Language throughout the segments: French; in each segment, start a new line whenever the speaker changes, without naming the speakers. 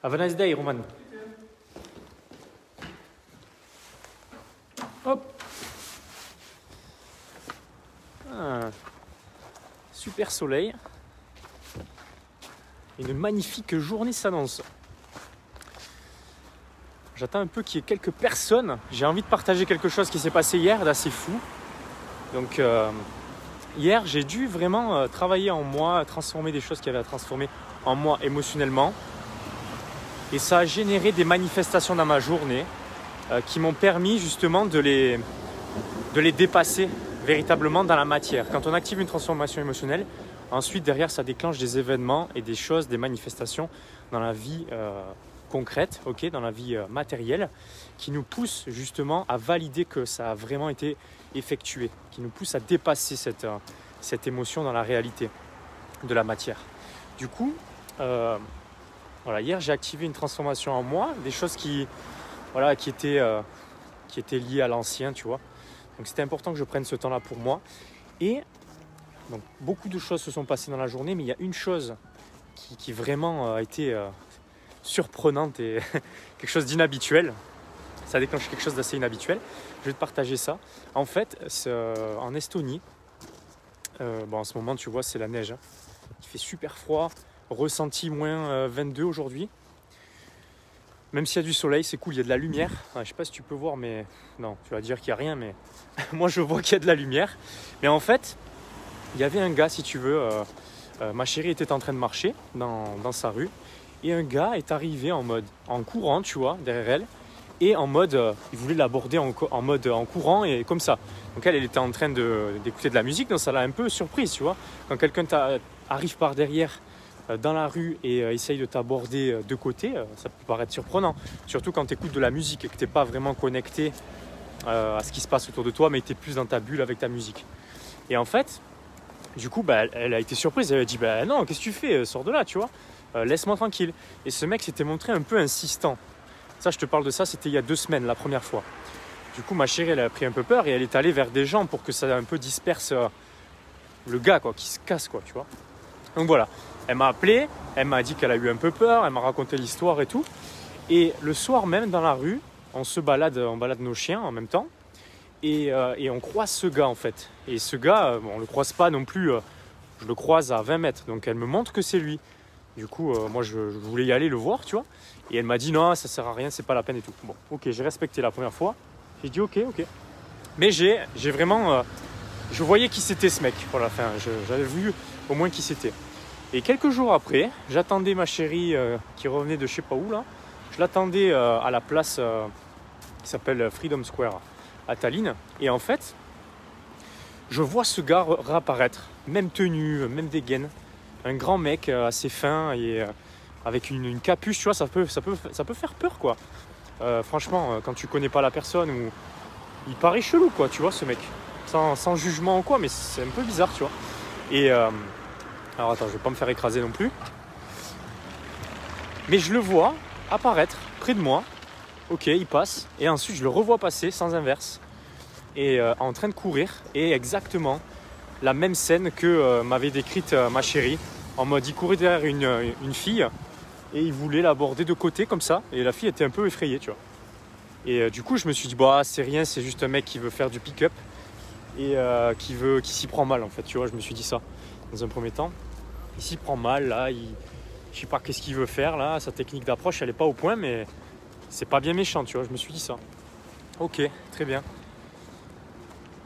Have a nice day, Roman. Hop. Super soleil. Une magnifique journée s'annonce. J'attends un peu qu'il y ait quelques personnes. J'ai envie de partager quelque chose qui s'est passé hier d'assez fou. Donc hier, j'ai dû vraiment travailler en moi, transformer des choses qui avaient à transformer en moi émotionnellement. Et ça a généré des manifestations dans ma journée qui m'ont permis justement de les dépasser véritablement dans la matière. Quand on active une transformation émotionnelle, ensuite derrière ça déclenche des événements et des choses, des manifestations dans la vie concrète, dans la vie matérielle, qui nous poussent justement à valider que ça a vraiment été effectué, qui nous poussent à dépasser cette émotion dans la réalité de la matière. Du coup, hier j'ai activé une transformation en moi, des choses qui étaient liées à l'ancien, tu vois. Donc c'était important que je prenne ce temps-là pour moi. Et donc beaucoup de choses se sont passées dans la journée, mais il y a une chose qui vraiment a été surprenante et quelque chose d'inhabituel. Ça a déclenché quelque chose d'assez inhabituel. Je vais te partager ça. En fait, en Estonie, en ce moment tu vois c'est la neige. Il fait super froid, ressenti moins 22 aujourd'hui. Même s'il y a du soleil, c'est cool, il y a de la lumière. Je ne sais pas si tu peux voir, mais non, tu vas dire qu'il n'y a rien, mais moi je vois qu'il y a de la lumière. Mais en fait, il y avait un gars, si tu veux, ma chérie était en train de marcher dans sa rue, et un gars est arrivé en courant, tu vois, derrière elle, et en mode, il voulait l'aborder en courant, et comme ça. Donc elle était en train d'écouter de la musique, donc ça l'a un peu surprise, tu vois. Quand quelqu'un arrive par derrière, dans la rue et essaye de t'aborder de côté, ça peut paraître surprenant. Surtout quand tu écoutes de la musique et que tu n'es pas vraiment connecté à ce qui se passe autour de toi, mais tu es plus dans ta bulle avec ta musique. Et en fait, du coup, elle a été surprise. Elle a dit non, qu'est-ce que tu fais? Sors de là, tu vois. Laisse-moi tranquille. Et ce mec s'était montré un peu insistant. Ça, je te parle de ça, c'était il y a 2 semaines, la première fois. Du coup, ma chérie, elle a pris un peu peur et elle est allée vers des gens pour que ça un peu disperse le gars, quoi, qui se casse, quoi, tu vois. Donc voilà. Elle m'a appelé, elle m'a dit qu'elle a eu un peu peur, elle m'a raconté l'histoire et tout. Et le soir même, dans la rue, on balade nos chiens en même temps. Et on croise ce gars en fait. Et ce gars, on ne le croise pas non plus, je le croise à 20 mètres. Donc elle me montre que c'est lui. Du coup, moi je voulais y aller le voir, tu vois. Et elle m'a dit non, ça sert à rien, c'est pas la peine et tout. Bon, ok, j'ai respecté la première fois. J'ai dit ok. Mais j'ai vraiment... je voyais qui c'était ce mec. Voilà, j'avais vu au moins qui c'était. Et quelques jours après, j'attendais ma chérie qui revenait de je sais pas où là. Je l'attendais à la place qui s'appelle Freedom Square à Tallinn. Et en fait, je vois ce gars réapparaître, même tenue, même dégaine. Un grand mec assez fin et avec une capuche, tu vois, ça peut faire peur quoi. Franchement, quand tu connais pas la personne, il paraît chelou quoi, tu vois ce mec. Sans jugement ou quoi, mais c'est un peu bizarre, tu vois. Et... alors attends, je vais pas me faire écraser non plus. Mais je le vois apparaître près de moi. Ok, il passe. Et ensuite, je le revois passer sans inverse. Et en train de courir. Et exactement la même scène que m'avait décrite ma chérie. En mode, il courait derrière une fille. Et il voulait l'aborder de côté comme ça. Et la fille était un peu effrayée, tu vois. Et du coup, je me suis dit, c'est rien, c'est juste un mec qui veut faire du pick-up. Et qui s'y prend mal en fait. Tu vois, je me suis dit ça dans un premier temps. Il s'y prend mal là, je sais pas qu'est-ce qu'il veut faire là, sa technique d'approche elle est pas au point, mais c'est pas bien méchant, tu vois, je me suis dit ça. Ok, très bien.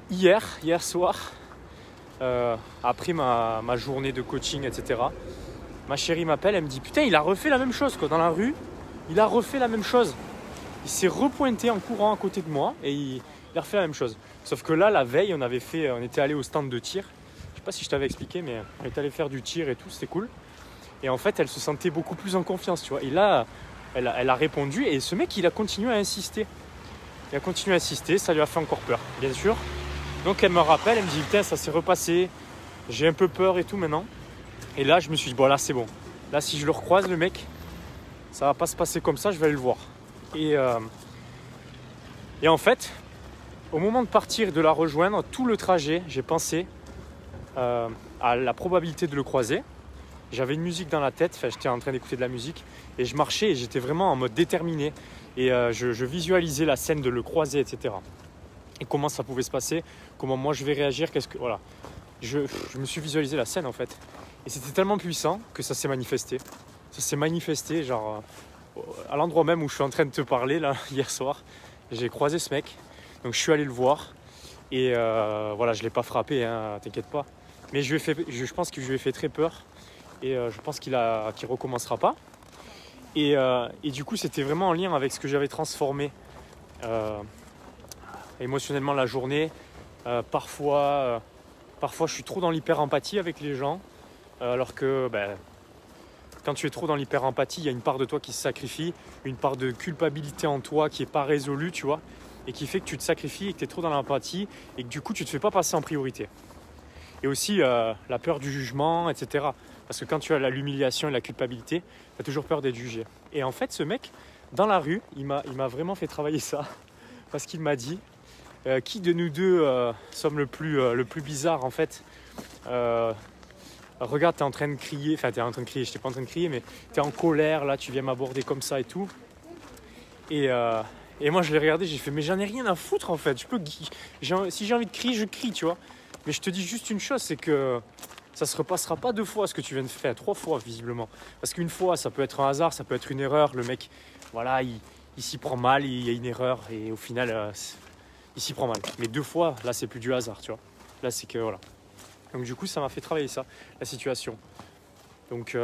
Hier soir, après ma journée de coaching, etc., ma chérie m'appelle, elle me dit putain, il a refait la même chose quoi, dans la rue, il a refait la même chose. Il s'est repointé en courant à côté de moi et il a refait la même chose. Sauf que là, la veille, on était allé au stand de tir. Je sais pas si je t'avais expliqué, mais elle est allée faire du tir et tout, c'était cool. Et en fait, elle se sentait beaucoup plus en confiance, tu vois. Et là, elle a répondu et ce mec, il a continué à insister. Il a continué à insister, ça lui a fait encore peur, bien sûr. Donc elle me rappelle, elle me dit putain, ça s'est repassé, j'ai un peu peur et tout maintenant. Et là, je me suis dit, bon là, c'est bon. Là, si je le recroise, le mec, ça va pas se passer comme ça, je vais aller le voir. Et en fait, au moment de partir, de la rejoindre, tout le trajet, j'ai pensé à la probabilité de le croiser. j'avais une musique dans la tête, enfin, j'étais en train d'écouter de la musique et je marchais et j'étais vraiment en mode déterminé et je visualisais la scène de le croiser, etc. Et comment ça pouvait se passer, comment moi je vais réagir, voilà. Je me suis visualisé la scène en fait. Et c'était tellement puissant que ça s'est manifesté. Ça s'est manifesté genre à l'endroit même où je suis en train de te parler là hier soir. J'ai croisé ce mec, donc je suis allé le voir et voilà, je l'ai pas frappé, hein, t'inquiète pas. Mais je pense que je lui ai fait très peur et je pense qu'il recommencera pas. Et du coup, c'était vraiment en lien avec ce que j'avais transformé émotionnellement la journée. Parfois, je suis trop dans l'hyper-empathie avec les gens, alors que quand tu es trop dans l'hyper-empathie, il y a une part de toi qui se sacrifie, une part de culpabilité en toi qui n'est pas résolue, tu vois, et qui fait que tu te sacrifies et que tu es trop dans l'empathie et que du coup, tu ne te fais pas passer en priorité. Et aussi la peur du jugement, etc. Parce que quand tu as l'humiliation et la culpabilité, tu as toujours peur d'être jugé. Et en fait, ce mec, dans la rue, il m'a vraiment fait travailler ça. Parce qu'il m'a dit, qui de nous deux sommes le plus bizarre en fait. Regarde, t'es en train de crier, enfin t'es en train de crier, je t'ai pas en train de crier, mais t'es en colère, là tu viens m'aborder comme ça et tout. Et moi je l'ai regardé, j'ai fait, mais j'en ai rien à foutre en fait. Si j'ai envie de crier, je crie, tu vois. Mais je te dis juste une chose, c'est que ça se repassera pas 2 fois ce que tu viens de faire, 3 fois visiblement. Parce qu'une fois, ça peut être un hasard, ça peut être une erreur. Le mec, voilà, il s'y prend mal, il y a une erreur et au final, il s'y prend mal. Mais 2 fois, là c'est plus du hasard, tu vois. Là c'est que voilà. Donc du coup, ça m'a fait travailler ça, la situation. Donc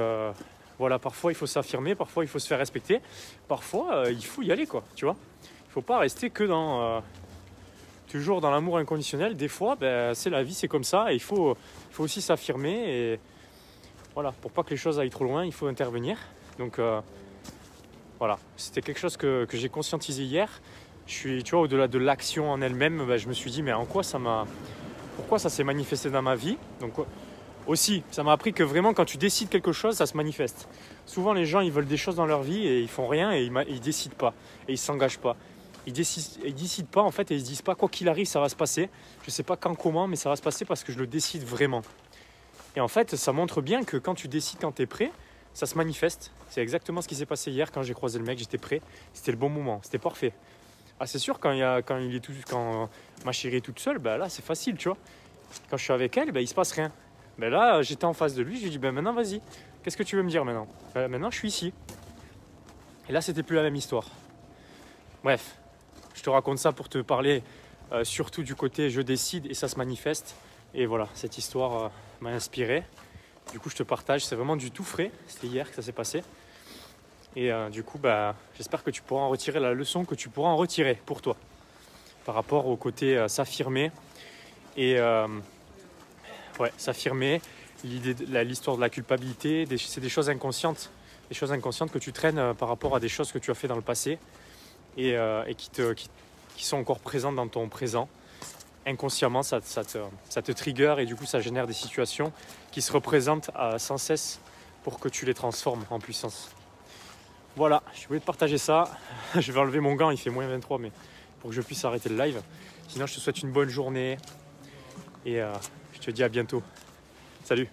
voilà, parfois il faut s'affirmer, parfois il faut se faire respecter, parfois il faut y aller, quoi, tu vois. Il faut pas rester que toujours dans l'amour inconditionnel. Des fois, c'est la vie, c'est comme ça, et il faut aussi s'affirmer. Et voilà, pour pas que les choses aillent trop loin, il faut intervenir. Donc voilà, c'était quelque chose que j'ai conscientisé hier. Tu vois, au-delà de l'action en elle-même, je me suis dit, mais pourquoi ça s'est manifesté dans ma vie? Donc aussi, ça m'a appris que vraiment quand tu décides quelque chose, ça se manifeste. Souvent les gens, ils veulent des choses dans leur vie et ils font rien et ils décident pas et ils s'engagent pas. Ils décident pas en fait et ils se disent pas quoi qu'il arrive, ça va se passer. Je sais pas quand, comment, mais ça va se passer parce que je le décide vraiment. Et en fait, ça montre bien que quand tu décides, quand tu es prêt, ça se manifeste. C'est exactement ce qui s'est passé hier quand j'ai croisé le mec, j'étais prêt. C'était le bon moment, c'était parfait. Ah, c'est sûr, quand ma chérie est toute seule, là c'est facile, tu vois. Quand je suis avec elle, il se passe rien. Là, j'étais en face de lui, je lui ai dit, maintenant vas-y, qu'est-ce que tu veux me dire maintenant? Maintenant je suis ici. Et là, c'était plus la même histoire. Bref, je te raconte ça pour te parler surtout du côté je décide et ça se manifeste. Et voilà, cette histoire m'a inspiré. Du coup, je te partage, c'est vraiment du tout frais. C'était hier que ça s'est passé. Et du coup, j'espère que tu pourras en retirer la leçon que tu pourras en retirer pour toi. Par rapport au côté s'affirmer. Et s'affirmer, l'histoire de la culpabilité, c'est des choses inconscientes. Des choses inconscientes que tu traînes par rapport à des choses que tu as fait dans le passé. Et qui sont encore présentes dans ton présent. Inconsciemment, ça te trigger et du coup, ça génère des situations qui se représentent sans cesse pour que tu les transformes en puissance. Voilà, je voulais te partager ça. Je vais enlever mon gant, il fait moins 23, mais pour que je puisse arrêter le live. Sinon, je te souhaite une bonne journée et je te dis à bientôt. Salut!